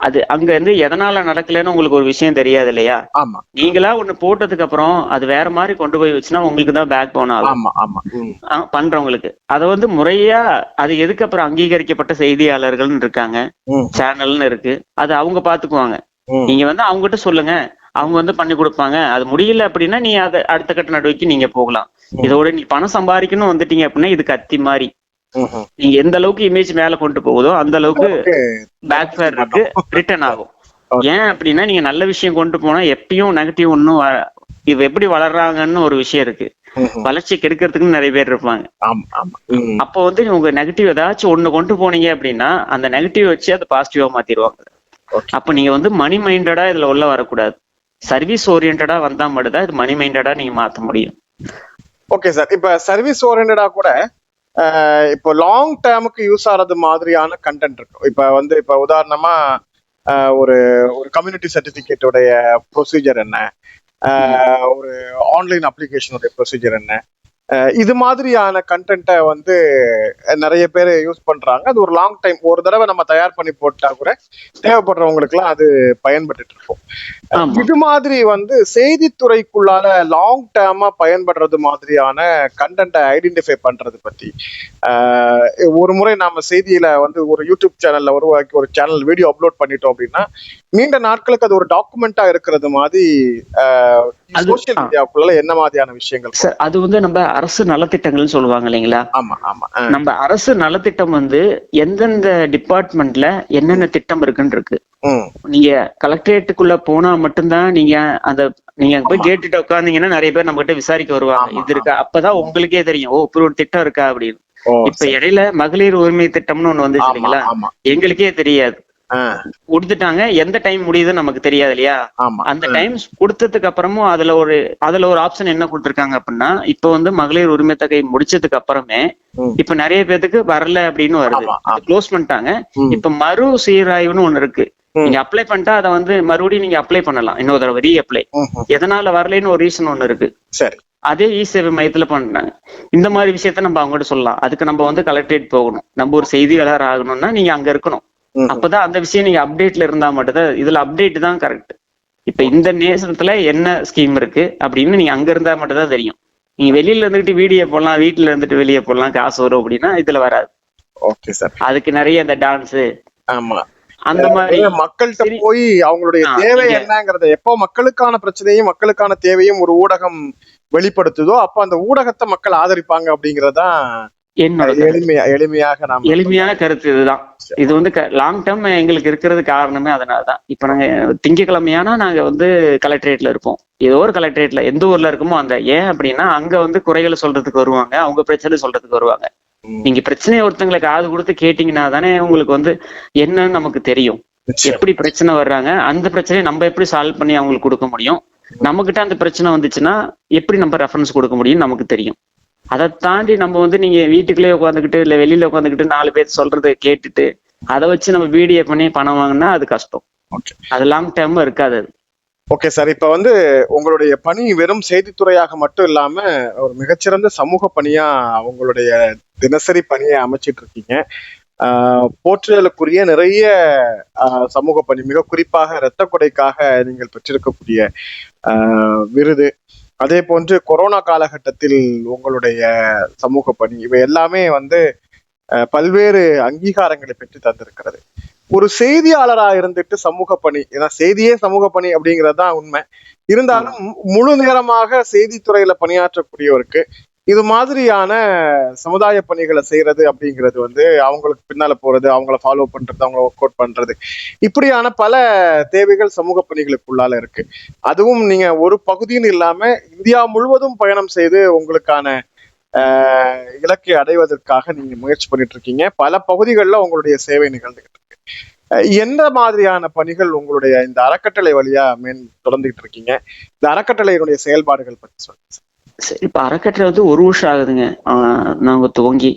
அது அங்க இருந்து எதனால நடக்கலன்னு உங்களுக்கு ஒரு விஷயம் தெரியாது இல்லையா? நீங்களா ஒண்ணு போட்டதுக்கு அப்புறம் அது வேற மாதிரி கொண்டு போய் வச்சுன்னா உங்களுக்கு தான் பேக் போன் ஆகும் பண்றவங்களுக்கு. அதை வந்து முறையா அது எதுக்கு அப்புறம் அங்கீகரிக்கப்பட்ட செய்தியாளர்கள்னு இருக்காங்க, சேனல்னு இருக்கு, அது அவங்க பாத்துக்குவாங்க. நீங்க வந்து அவங்ககிட்ட சொல்லுங்க, அவங்க வந்து பண்ணி கொடுப்பாங்க. அது முடியல அப்படின்னா நீ அதை அடுத்த கட்ட நடவடிக்கை நீங்க போகலாம். இதோட நீ பணம் சம்பாதிக்கணும் வந்துட்டீங்க அப்படின்னா இது கத்தி மாதிரி. நீங்க எந்த அளவுக்கு இமேஜ் மேல கொண்டு போகுதோ அந்த அளவுக்கு பேக் ஃபேர் இருக்கு, ரிட்டர்ன் ஆகும். ஏன் அப்படின்னா நீங்க நல்ல விஷயம் கொண்டு போனா எப்பயும் நெகட்டிவ் ஒன்னும் இது எப்படி வளர்றாங்கன்னு ஒரு விஷயம் இருக்கு. வளர்ச்சி கெடுக்கிறதுக்கு நிறைய பேர் இருப்பாங்க. அப்போ வந்து உங்க நெகட்டிவ் ஏதாச்சும் ஒண்ணு கொண்டு போனீங்க அப்படின்னா அந்த நெகட்டிவ் வச்சு அதை பாசிட்டிவா மாத்திடுவாங்க. அப்ப நீங்க வந்து மணி மைண்டடா இதுல உள்ள வரக்கூடாது, சர்வீஸ் ஓரியன்டா வந்தா மட்டும்தான் இது மணி மைண்டடா நீங்க மாத்த முடியும். Okay sir. இப்ப சர்வீஸ் ஓரியன்டா கூட இப்போ லாங் டேர்முக்கு யூஸ் ஆறது மாதிரியான கண்டென்ட் இருக்கும். இப்ப உதாரணமா ஒரு கம்யூனிட்டி சர்டிபிகேட்டோடைய ப்ரொசீஜர் என்ன, ஒரு ஆன்லைன் அப்ளிகேஷனுடைய ப்ரொசீஜர் என்ன, இது மாதிரியான கண்டென்ட்டை வந்து நிறைய பேர் யூஸ் பண்றாங்க. அது ஒரு லாங் டைம், ஒரு தடவை நம்ம தயார் பண்ணி போட்டா கூட தேவைப்படுறவங்களுக்கு எல்லாம் அது பயன்பட்டு இருக்கும். இது மாதிரி வந்து செய்தித்துறைக்குள்ளால லாங் டேர்மா பயன்படுறது மாதிரியான கண்டென்ட்டை ஐடென்டிஃபை பண்றது பத்தி ஒரு முறை நாம செய்தியில வந்து ஒரு யூடியூப் சேனல்ல உருவாக்கி ஒரு சேனல் வீடியோ அப்லோட் பண்ணிட்டோம் அப்படின்னா நீண்ட நாட்களுக்கு அது ஒரு டாக்குமெண்டா இருக்கிறது மாதிரி சோசியல் மீடியாவுக்குள்ள என்ன மாதிரியான விஷயங்கள்? அது வந்து நம்ம அரசு நலத்திட்டங்கள்னு சொல்லுவாங்க இல்லைங்களா? ஆமா ஆமா. நம்ம அரசு நலத்திட்டம் வந்து எந்தெந்த டிபார்ட்மெண்ட்ல என்னென்ன திட்டம் இருக்குன்னு இருக்கு. நீங்க கலெக்டரேட்டுக்குள்ள போனா மட்டும்தான் நீங்க போய் கேட்டுட்டு உட்காந்தீங்கன்னா நிறைய பேர் நம்ம கிட்ட விசாரிக்க வருவாங்க, இது இருக்கா, அப்பதான் உங்களுக்கே தெரியும் ஓ இப்படி ஒரு திட்டம் இருக்கா அப்படின்னு. இப்ப இடையில மகளிர் உரிமை திட்டம்னு ஒண்ணு வந்துச்சு இல்லைங்களா? எங்களுக்கே தெரியாது, கொடுத்துட்டாங்க, எந்த டைம் முடியுதுன்னு நமக்கு தெரியாது இல்லையா? அந்த டைம் கொடுத்ததுக்கு அப்புறமும் அதுல ஒரு ஆப்ஷன் என்ன கொடுத்திருக்காங்க அப்படின்னா, இப்ப வந்து மகளிர் உரிமை தொகை முடிச்சதுக்கு அப்புறமே இப்ப நிறைய பேருக்கு வரல அப்படின்னு வருது, க்ளோஸ் பண்ணிட்டாங்க. இப்ப மறு சீராய்வுன்னு ஒண்ணு இருக்கு. நீங்க அப்ளை பண்ணிட்டா அதை வந்து மறுபடியும் நீங்க அப்ளை பண்ணலாம், இன்னொரு தடவை ரீ அப்ளை. எதனால வரலன்னு ஒரு ரீசன் ஒண்ணு இருக்கு. சரி, அதே இ சேவை மையத்துல பண்றாங்க. இந்த மாதிரி விஷயத்த நம்ம அவங்ககிட்ட சொல்லலாம். அதுக்கு நம்ம வந்து கலெக்டரேட் போகணும். நம்ம ஒரு செய்தியாளர் ஆகணும்னா நீங்க அங்க இருக்கணும். அப்பதான் அந்த விஷயம் நீங்க அப்டேட்ல இருந்தா மட்டும்தான். இதுல அப்டேட் தான் கரெக்ட். இப்ப இந்த நேசத்துல என்ன ஸ்கீம் இருக்கு அப்படின்னு நீங்க அங்க இருந்தா மட்டும் தான் தெரியும். நீங்க வெளியில இருந்துட்டு வீடியோ போடலாம், வீட்டுல இருந்துட்டு வெளியே போடலாம், காசு வரும் அப்படின்னா இதுல வராது. Okay sir. அதுக்கு நிறைய இந்த டான்ஸ் ஆமா, அந்த மாதிரி மக்கள்கிட்ட போய் அவங்களுடைய தேவை என்னங்கறத, எப்போ மக்களுக்கான பிரச்சனையும் மக்களுக்கான தேவையும் ஒரு ஊடகம் வெளிப்படுத்துதோ அப்ப அந்த ஊடகத்தை மக்கள் ஆதரிப்பாங்க அப்படிங்கறதுதான் என்னோட எளிமையான கருத்து. இதுதான். இது வந்து லாங் டேர்ம் எங்களுக்கு இருக்கிறது காரணமே அதனாலதான். இப்ப நாங்க திங்கக்கிழமையானா நாங்க வந்து கலெக்டரேட்ல இருப்போம். ஏதோ ஒரு கலெக்டரேட்ல எந்த ஊர்ல இருக்குமோ அந்த. ஏன் அப்படின்னா அங்க வந்து குறைகளை சொல்றதுக்கு வருவாங்க, அவங்க பிரச்சனை சொல்றதுக்கு வருவாங்க. நீங்க பிரச்சனையை ஒருத்தங்களை காது கொடுத்து கேட்டீங்கன்னா தானே உங்களுக்கு வந்து என்னன்னு நமக்கு தெரியும். எப்படி பிரச்சனை வர்றாங்க, அந்த பிரச்சனையை நம்ம எப்படி சால்வ் பண்ணி அவங்களுக்கு கொடுக்க முடியும், நம்ம கிட்ட அந்த பிரச்சனை வந்துச்சுன்னா எப்படி நம்ம ரெஃபரன்ஸ் கொடுக்க முடியும் நமக்கு தெரியும். அதை தாண்டி நம்ம வந்து நீங்க வீட்டுக்குள்ளேயே உட்காந்துக்கிட்டு இல்ல வெளியில உட்காந்துக்கிட்டு 4 பேர் சொல்றதை கேட்டுட்டு அதை வச்சு நம்ம வீடியோ பண்ணி பணம் வாங்கினா அது கஷ்டம். அது லாங் டேர்ம் இருக்காது. Okay sir. இப்ப வந்து உங்களுடைய பணி வெறும் செய்தித்துறையாக மட்டும் இல்லாம ஒரு மிகச்சிறந்த சமூக பணியா உங்களுடைய தினசரி பணியை அமைச்சிட்டு இருக்கீங்க. போற்றுதலுக்குரிய நிறைய சமூக பணி, மிக குறிப்பாக இரத்த கொடைக்காக நீங்கள் பெற்றிருக்கக்கூடிய விருது, அதே போன்று கொரோனா காலகட்டத்தில் உங்களுடைய சமூக பணி, இவை எல்லாமே வந்து பல்வேறு அங்கீகாரங்களை பெற்று தந்திருக்கிறது. ஒரு செய்தியாளராக இருந்துட்டு சமூக பணி, ஏன்னா செய்தியே சமூக பணி அப்படிங்கிறது தான் உண்மை. இருந்தாலும் முழு நேரமாக செய்தித்துறையில பணியாற்றக்கூடியவருக்கு இது மாதிரியான சமுதாய பணிகளை செய்யறது அப்படிங்கிறது வந்து அவங்களுக்கு பின்னால போறது, அவங்கள ஃபாலோ பண்றது, அவங்கள ஒர்க் அவுட் பண்றது, இப்படியான பல தேவைகள் சமூக பணிகளுக்குள்ளால இருக்கு. அதுவும் நீங்க ஒரு பகுதின்னு இல்லாம இந்தியா முழுவதும் பயணம் செய்து உங்களுக்கான இலக்கை அடைவதற்காக நீங்க முயற்சி பண்ணிட்டு இருக்கீங்க. பல பகுதிகளில் உங்களுடைய சேவை நிகழ்ந்துகிட்டு இருக்கு. எந்த மாதிரியான பணிகள் உங்களுடைய இந்த அறக்கட்டளை வழியா தொடர்ந்துகிட்டு இருக்கீங்க? இந்த அறக்கட்டளையினுடைய செயல்பாடுகள் பற்றி சொல்லுங்க. சரி, இப்ப அறக்கட்டளை வந்து 1 வருஷம் ஆகுதுங்க நாங்க துவங்கி.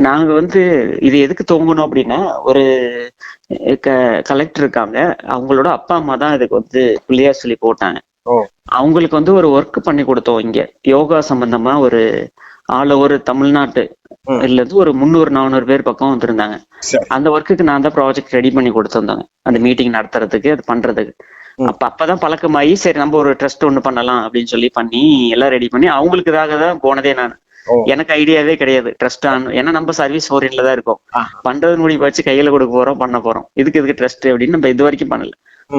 நாங்க வந்து இது எதுக்கு துவங்கணும் அப்படின்னா, ஒரு கலெக்டர் இருக்காங்க, அவங்களோட அப்பா அம்மா தான் இதுக்கு வந்து பிள்ளையார் சொல்லி போட்டாங்க. அவங்களுக்கு வந்து ஒரு ஒர்க் பண்ணி கொடுத்தோம் இங்க, யோகா சம்பந்தமா. ஒரு ஆல் ஓவர் தமிழ்நாட்டு இதுல இருந்து ஒரு 300-400 பேர் பக்கம் வந்திருந்தாங்க. அந்த ஒர்க்குக்கு நான் தான் ப்ராஜெக்ட் ரெடி பண்ணி கொடுத்துருந்தாங்க, அந்த மீட்டிங் நடத்துறதுக்கு, அது பண்றதுக்கு. அப்பதான் பழக்கமாயி சரி நம்ம ஒரு ட்ரஸ்ட் ஒண்ணு பண்ணலாம் அப்படின்னு சொல்லி பண்ணி எல்லாம் ரெடி பண்ணி அவங்களுக்குதாக தான் போனதே. நான் எனக்கு ஐடியாவே கிடையாது ட்ரஸ்ட் ஆன், ஏன்னா நம்ம சர்வீஸ் ஓரியன்ட்ல தான் இருக்கோம். பண்றது முடிவு வச்சு கையில கொடுக்க போறோம், பண்ண போறோம், இதுக்கு ட்ரஸ்ட் அப்படின்னு நம்ம இது வரைக்கும் பண்ணல.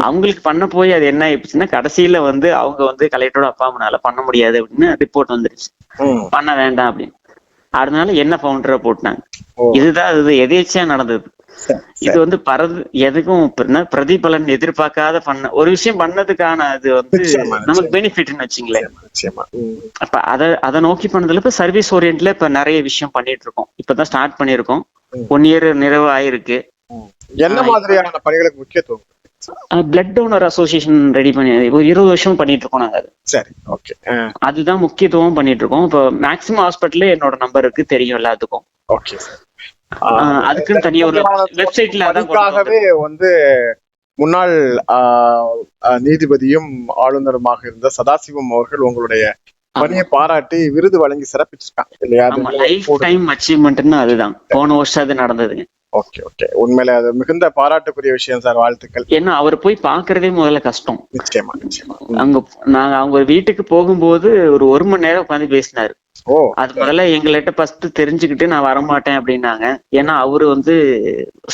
அவங்களுக்கு பண்ண போய் அது என்ன ஆயிடுச்சுன்னா, கடைசியில வந்து அவங்க வந்து கலெக்டரோட அப்பா அம்மானால பண்ண முடியாது அப்படின்னு ரிப்போர்ட் வந்துருச்சு, பண்ண வேண்டாம் அப்படின்னு. அதனால என்ன ஃபவுண்டரை போட்டாங்க. இதுதான் இது எதேச்சியா நடந்தது. இது வந்து எதுக்கும் பிரதிபலன் எதிர்பார்க்காத பண்ண ஒரு விஷயம் பண்ணதுக்கான அது வந்து நமக்கு பெனிஃபிட்னு வச்சுங்களேன். அப்ப அதை நோக்கி பண்ணதுல இப்ப சர்வீஸ் ஓரியன்ட்ல இப்ப நிறைய விஷயம் பண்ணிட்டு இருக்கோம். இப்பதான் ஸ்டார்ட் பண்ணிருக்கோம், 1 இயர் நிறைவு ஆயிருக்கு. என்ன மாதிரியான பணிகளுக்கு முக்கியத்துவம்? பிளட் டோனர் அசோசியேஷன் ரெடி பண்ணி ஒரு 20 வருஷம் பண்ணிட்டு இருக்கோம் நாங்க. அது சரி, ஓகே. அதுதான் முக்கியத்துவம் பண்ணிட்டு இருக்கோம். இப்போ மேக்ஸிமம் ஹாஸ்பிட்டல்ல என்னோட நம்பர் இருக்கு, தெரியும் எல்லாத்துக்கும். Okay sir. அதுக்குன்னு தனியா ஒரு வெப்சைட்ல அதுக்காகவே வந்து முன்னாள் நீதிபதியும் ஆளுநருமாக இருந்த சதாசிவம் அவர்கள் உங்களுடைய பணியை பாராட்டி விருது வழங்கி சிறப்பிச்சிருக்காங்க இல்லையா? லைஃப் டைம் அச்சீவ்மெண்ட்னு அதுதான் போன வருஷம் அது நடந்ததுங்க. ஓகே ஓகே, உண்மையில அது மிகுந்த பாராட்டுக்குரிய விஷயம் சார், வாழ்த்துக்கள். ஏன்னா அவர் போய் பாக்குறதே முதல்ல கஷ்டம். நிச்சயமா நிச்சயமா. நாங்க அவங்க வீட்டுக்கு போகும்போது ஒரு 1 மணி நேரம் உட்காந்து பேசினாரு. அது முதல்ல எங்கள்கிட்ட ஃபர்ஸ்ட் தெரிஞ்சுக்கிட்டு நான் வரமாட்டேன் அப்படின்னாங்க. ஏன்னா அவரு வந்து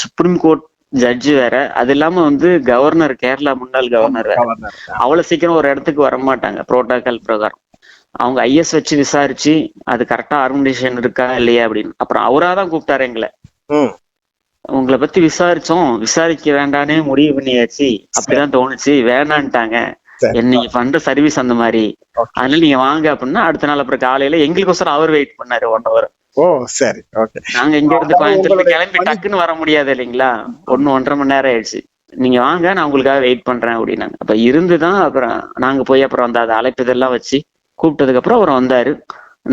சுப்ரீம் கோர்ட் ஜட்ஜு வேற, அது இல்லாம வந்து கவர்னர், கேரளா முன்னாள் கவர்னர் வேற. அவ்வளவு சீக்கிரம் ஒரு இடத்துக்கு வரமாட்டாங்க புரோட்டோகால் பிரகாரம். அவங்க ஐஎஸ் வச்சு விசாரிச்சு அது கரெக்டா ஆர்கனைசேஷன் இருக்கா இல்லையா அப்படின்னு. அப்புறம் அவராதான் கூப்பிட்டாரு எங்களை. உங்களை பத்தி விசாரிச்சோம், விசாரிக்க வேண்டானே முடிவு பண்ணியாச்சு, அப்படிதான் தோணுச்சு, வேணான்ட்டாங்க, நீங்க பண்ற சர்வீஸ் அந்த மாதிரி, அதனால நீங்க வாங்க அப்படின்னா அடுத்த நாள் அப்புறம் காலையில எங்களுக்கோசரம் அவர் வெயிட் பண்ணாரு 1 hour. சரி, ஓகே. நாங்க இங்க இருந்து கோயம்புத்தூர்ல கிளம்பி டக்குன்னு வர முடியாது இல்லைங்களா, 1-1.5 மணி நேரம் ஆயிடுச்சு. நீங்க வாங்க, நான் உங்களுக்காக வெயிட் பண்றேன் அப்படின்னாங்க. அப்ப இருந்துதான் அப்புறம் நாங்க போய் அப்புறம் அந்த அழைப்பு இதெல்லாம் வச்சு கூப்பிட்டதுக்கு அப்புறம் அவர் வந்தாரு.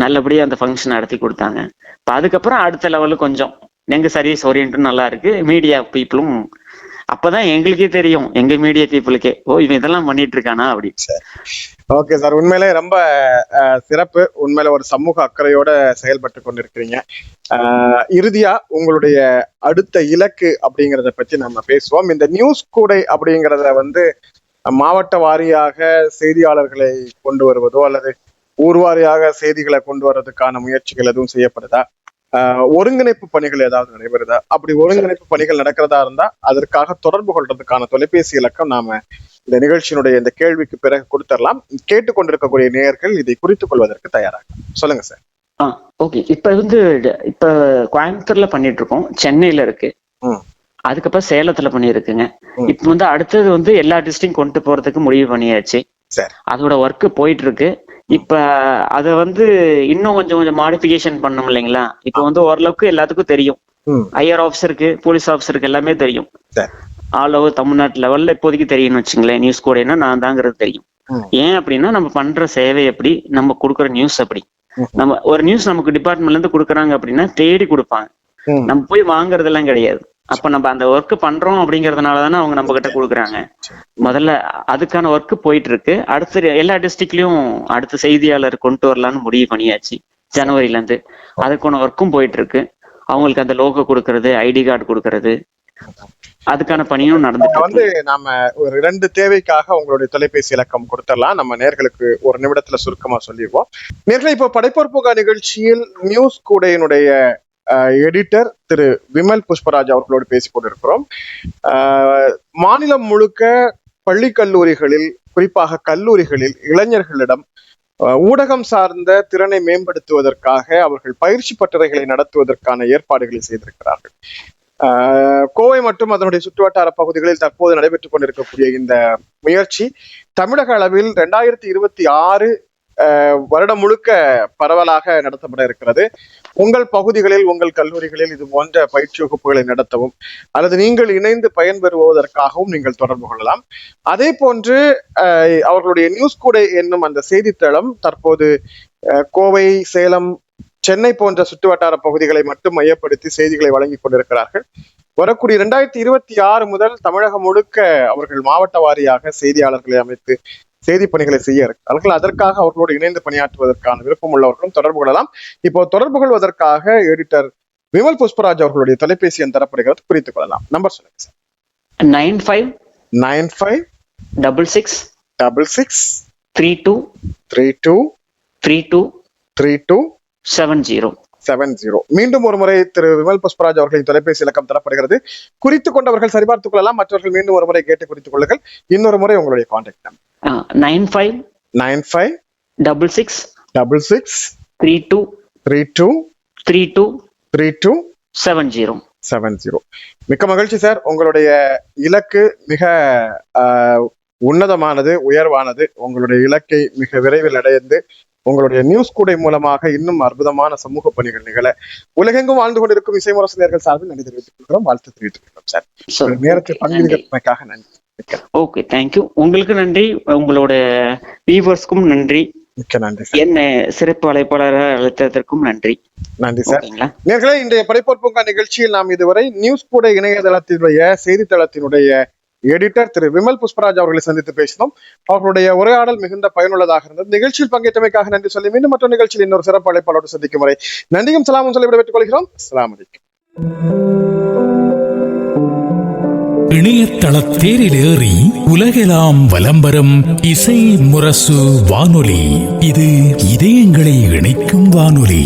நல்லபடியா அந்த ஃபங்க்ஷன் நடத்தி கொடுத்தாங்க. இப்ப அதுக்கப்புறம் அடுத்த லெவலுக்கு கொஞ்சம் எங்க சர்வீஸ் ஓரியன்ட்டும் நல்லா இருக்கு. மீடியா பீப்புளும் அப்பதான் எங்களுக்கே தெரியும், எங்க மீடியா பீப்புளுக்கே, இவன் இதெல்லாம் பண்ணிட்டு இருக்கானா அப்படி. ஓகே சார், உண்மையிலே ரொம்ப சிறப்பு. உண்மையில ஒரு சமூக அக்கறையோட செயல்பட்டு கொண்டிருக்கிறீங்க. இறுதியா உங்களுடைய அடுத்த இலக்கு அப்படிங்கிறத பற்றி நம்ம பேசுவோம். இந்த நியூஸ் கூடை அப்படிங்கிறத வந்து மாவட்ட வாரியாக செய்தியாளர்களை கொண்டு வருவதோ அல்லது ஊர்வாரியாக செய்திகளை கொண்டு வர்றதுக்கான முயற்சிகள் எதுவும் செய்யப்படுதா? ஒருங்கிணைப்பு பணிகள் ஏதாவது நடைபெறுதா? அப்படி ஒருங்கிணைப்பு பணிகள் நடக்கிறதா இருந்தா அதற்காக தொடர்பு கொள்றதுக்கான தொலைபேசி இலக்கம் நாம இந்த நிகழ்ச்சியினுடைய இந்த கேள்விக்கு பிறகு கொடுத்துடலாம். கேட்டுக்கொண்டிருக்கக்கூடிய நேயர்கள் இதை குறித்துக் கொள்வதற்கு தயாராக சொல்லுங்க சார். ஓகே. இப்ப கோயம்புத்தூர்ல பண்ணிட்டு இருக்கோம், சென்னையில இருக்கு, அதுக்கப்புறம் சேலத்துல பண்ணிருக்குங்க. இப்ப அடுத்தது எல்லா டிஸ்ட்ரிக்ட் கொண்டு போறதுக்கு முடிவு பண்ணியாச்சு. அதோட ஒர்க் போயிட்டு இருக்கு. இப்ப அத இன்னும் கொஞ்சம் மாடிஃபிகேஷன் பண்ணணும் இல்லைங்களா? இப்ப ஓரளவுக்கு எல்லாத்துக்கும் தெரியும், ஐஆர் ஆஃபீஸருக்கு, போலீஸ் ஆஃபீஸருக்கு எல்லாமே தெரியும். ஆல் ஓவர் தமிழ்நாட்டு லெவல்ல இப்போதைக்கு தெரியும்னு வச்சுங்களேன். நியூஸ் கோடைனா நான் தாங்கிறது தெரியும். ஏன் அப்படின்னா நம்ம பண்ற சேவை எப்படி, நம்ம கொடுக்குற நியூஸ் அப்படி. நம்ம ஒரு நியூஸ் நமக்கு டிபார்ட்மெண்ட்ல இருந்து கொடுக்குறாங்க அப்படின்னா தேடி கொடுப்பாங்க, நம்ம போய் வாங்குறதெல்லாம் கிடையாது. அப்ப நம்ம அந்த ஒர்க் பண்றோம் அப்படிங்கறதுனாலதானே அவங்க நம்ம கிட்ட கொடுக்குறாங்க. முதல்ல அதுக்கான ஒர்க் போயிட்டு இருக்கு. அடுத்து எல்லா டிஸ்ட்ரிக்ட்லயும் அடுத்த செய்தியாளர் கொண்டு வரலான்னு முடிவு பண்ணியாச்சு ஜனவரில இருந்து. அதுக்கான ஒர்க்கும் போயிட்டு இருக்கு. அவங்களுக்கு அந்த லோகோ கொடுக்கறது, ஐடி கார்டு கொடுக்கறது, அதுக்கான பணியும் நடந்துட்டு. நாம ஒரு 2 தேவைக்காக உங்களுடைய தொலைபேசி இலக்கம் கொடுத்துடலாம். நம்ம நேர்களுக்கு ஒரு நிமிடத்துல சுருக்கமா சொல்லிடுவோம். நேர்களை இப்போ படைப்போர் பூங்கா நிகழ்ச்சியில் நியூஸ் கூடையினுடைய எடிட்டர் திரு விமல் புஷ்பராஜ் அவர்களோடு பேசிக் கொண்டிருக்கிறோம். மாநிலம் முழுக்க பள்ளி கல்லூரிகளில், குறிப்பாக கல்லூரிகளில் இளைஞர்களிடம் ஊடகம் சார்ந்த திறனை மேம்படுத்துவதற்காக அவர்கள் பயிற்சி பட்டறைகளை நடத்துவதற்கான ஏற்பாடுகளை செய்திருக்கிறார்கள். கோவை மற்றும் அதனுடைய சுற்றுவட்டார பகுதிகளில் தற்போது நடைபெற்றுக் கொண்டிருக்கக்கூடிய இந்த முயற்சி தமிழக அளவில் 2026 வருடம் முழுக்க பரவலாக நடத்தப்பட இருக்கிறது. உங்கள் பகுதிகளில், உங்கள் கல்லூரிகளில் இது போன்ற பயிற்சி வகுப்புகளை நடத்தவும் அல்லது நீங்கள் இணைந்து பயன்பெறுவதற்காகவும் நீங்கள் தொடர்பு கொள்ளலாம். அதே போன்று அவர்களுடைய நியூஸ் கூடை என்னும் அந்த செய்தித்தளம் தற்போது கோவை, சேலம், சென்னை போன்ற சுற்றுவட்டார பகுதிகளை மட்டும் மையப்படுத்தி செய்திகளை வழங்கி கொண்டிருக்கிறார்கள். வரக்கூடிய 2026 முதல் தமிழகம் முழுக்க அவர்கள் மாவட்ட வாரியாக செய்தியாளர்களை அமைத்து செய்தி பணிகளை செய்ய இருக்கிறார்கள். அதற்காக அவர்களோடு இணைந்து பணியாற்றுவதற்கான விருப்பம் உள்ளவர்களும் தொடர்பு கொள்ளலாம். இப்போ தொடர்பு கொள்வதற்காக எடிட்டர் விமல் புஷ்பராஜ் அவர்களுடைய தொலைபேசி எண் தரப்படுகிறது, குறித்துக் கொள்ளலாம். நம்பர் சொல்லுங்க சார். 95666632323270. மீண்டும் ஒரு முறை திரு விமல் புஷ்பராஜ் அவர்களின் தொலைபேசி இலக்கம் தரப்படுகிறது. குறித்துக் கொண்டவர்கள் சரிபார்த்துக் கொள்ளலாம். மற்றவர்கள் மீண்டும் ஒரு முறை கேட்டு குறித்துக் கொள்ளுங்கள். இன்னொரு முறை உங்களுடைய கான்டாக்ட் நம்பர் 95666632323270. மிக்க மகிழ்ச்சி சார். உங்களுடைய இலக்கு மிக உன்னதமானது, உயர்வானது. உங்களுடைய இலக்கை மிக விரைவில் அடைந்து உங்களுடைய நியூஸ் கூடை மூலமாக இன்னும் அற்புதமான சமூக பணிகள் நிகழ உலகெங்கும் வாழ்ந்து கொண்டிருக்கும் இசைமுரசு சார்பில் நன்றி தெரிவித்துக் கொள்கிறோம், வாழ்த்து தெரிவித்துக் கொள்கிறோம் சார். நேரத்தை பங்களித்தமைக்காக நன்றி. Okay, thank you. உங்களுக்கு நன்றி, உங்களோட வியூவர்ஸ்க்கும் நன்றி. மிக்க நன்றி. என்ன சிறப்பு அழைப்பாளராக அழைத்ததற்கும் நன்றி. நன்றி சார். நேர்களே, இன்றைய படைப்போர் பூங்கா நிகழ்ச்சியில் நாம் இதுவரை நியூஸ் கூடை இணையதளத்தினுடைய செய்தித்தளத்தினுடைய எடிட்டர் திரு விமல் புஷ்பராஜ் அவர்களை சந்தித்து பேசினோம். அவர்களுடைய உரையாடல் மிகுந்த பயனுள்ளதாக இருந்தது. நிகழ்ச்சியில் பங்கேற்றமைக்காக நன்றி சொல்லி மீண்டும் மற்றொரு நிகழ்ச்சியில் இன்னொரு சிறப்பு அழைப்பாளரோடு சந்திக்கும் வரை நன்றியும் சலாமும் சொல்லி விடைபெற்றுக் கொள்கிறோம். அஸ்ஸலாமு அலைக்கும். இணையதள தேரில் ஏறி உலகெல்லாம் வலம் வரும் இசை முரசு வானொலி. இது இதயங்களை இணைக்கும் வானொலி.